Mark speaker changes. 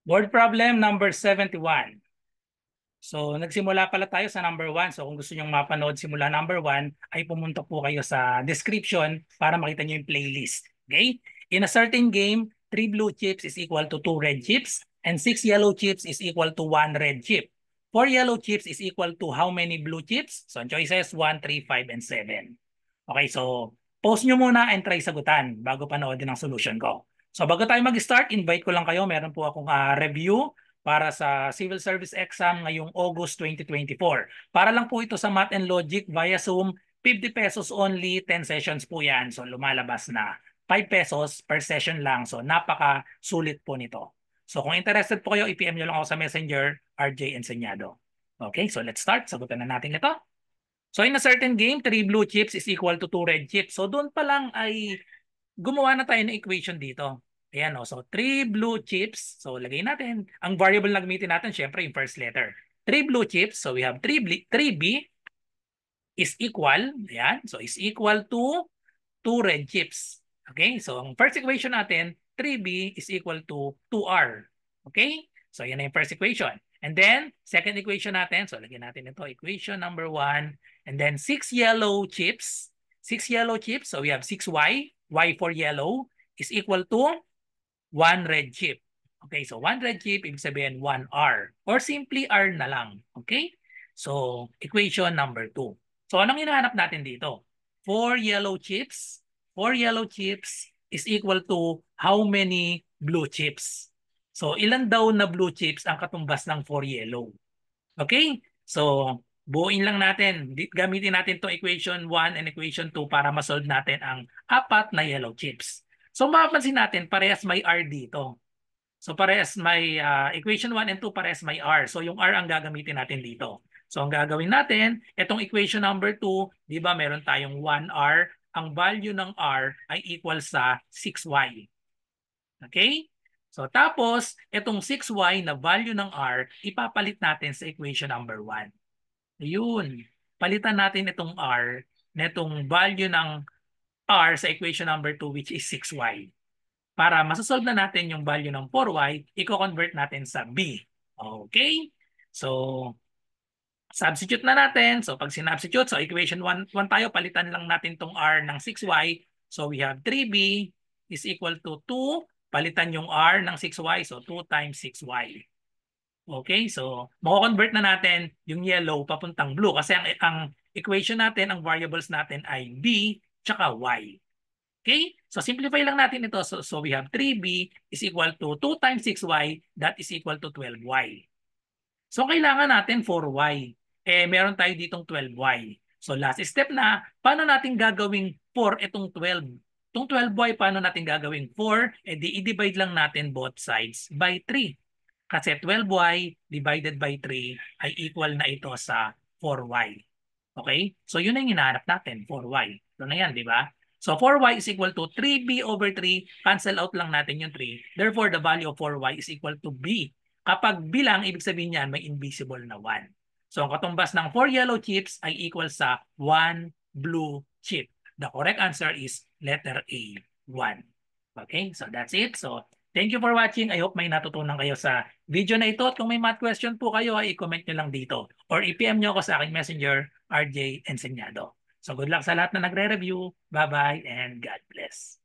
Speaker 1: Word problem number 71. So, nagsimula pala tayo sa number 1. So, kung gusto nyong mapanood simula number 1, ay pumunta po kayo sa description para makita nyo yung playlist. Okay? In a certain game, 3 blue chips is equal to 2 red chips and 6 yellow chips is equal to 1 red chip. 4 yellow chips is equal to how many blue chips? So, ang choices 1, 3, 5, and 7. Okay, so pause nyo muna and try sagutan bago panoodin ang solution ko. So, bago tayo mag-start, invite ko lang kayo. Meron po akong review para sa Civil Service Exam ngayong August 2024. Para lang po ito sa Math and Logic via Zoom, 50 pesos only, 10 sessions po yan. So lumalabas na 5 pesos per session lang. So napaka-sulit po nito. So kung interested po kayo, i-PM nyo lang ako sa Messenger, RJ Enseñado. Okay, so let's start. Sagutan na natin ito. So in a certain game, 3 blue chips is equal to 2 red chips. So doon pa lang ay gumawa na tayo ng equation dito. Ayan o. So, 3 blue chips. So, lagay natin. Ang variable na gamitin natin, syempre, yung first letter. 3 blue chips. So, we have 3B is equal. Ayan. So, is equal to 2 red chips. Okay? So, ang first equation natin, 3B is equal to 2R. Okay? So, yan na yung first equation. And then, second equation natin. So, lagyan natin ito. Equation number 1. And then, 6 yellow chips. 6 yellow chips. So, we have 6Y. Y for yellow is equal to 1 red chip. Okay, so 1 red chip, ibig sabihin 1 R. Or simply R na lang. Okay? So, equation number 2. So, anong hinahanap natin dito? 4 yellow chips. 4 yellow chips is equal to how many blue chips? So, ilan daw na blue chips ang katumbas ng 4 yellow? Okay? So, buuin lang natin. Gamitin natin itong equation 1 and equation 2 para masolve natin ang 4 na yellow chips. So mapapansin natin, parehas may R dito. So parehas may equation 1 and 2, parehas may R. So yung R ang gagamitin natin dito. So ang gagawin natin, itong equation number 2, di ba meron tayong 1R. Ang value ng R ay equal sa 6Y. Okay? So tapos, itong 6Y na value ng R, ipapalit natin sa equation number 1. Ayun. Palitan natin itong R na itong value ng R sa equation number 2 which is 6Y. Para masasolve na natin yung value ng 4Y, i-convert natin sa B. Okay? So, substitute na natin. So, pag sinubstitute, so equation 1 tayo, palitan lang natin tong R ng 6Y. So, we have 3B is equal to 2. Palitan yung R ng 6Y. So, 2 times 6Y. Okay? So, mako-convert na natin yung yellow papuntang blue. Kasi ang equation natin, ang variables natin ay B tsaka Y. Okay? So simplify lang natin ito. So we have 3B is equal to 2 times 6Y. That is equal to 12Y. So kailangan natin 4Y. Meron tayo ditong 12Y. So last step na, paano natin gagawing 4 itong 12? Itong 12Y, paano natin gagawing 4? I-divide lang natin both sides by 3. Kasi 12Y divided by 3 ay equal na ito sa 4Y. Okay? So yun ang hinahanap natin, 4Y. Ito na yan, di ba? So 4Y is equal to 3B over 3. Cancel out lang natin yung 3. Therefore, the value of 4Y is equal to B. Kapag bilang, ibig sabihin niyan, may invisible na 1. So ang katumbas ng 4 yellow chips ay equal sa 1 blue chip. The correct answer is letter A, 1. Okay, so that's it. So thank you for watching. I hope may natutunan kayo sa video na ito. At kung may math question po kayo, ay i-comment nyo lang dito. Or i-PM nyo ako sa aking messenger, RJ Enseñado. So good luck sa lahat na nagre-review. Bye-bye and God bless.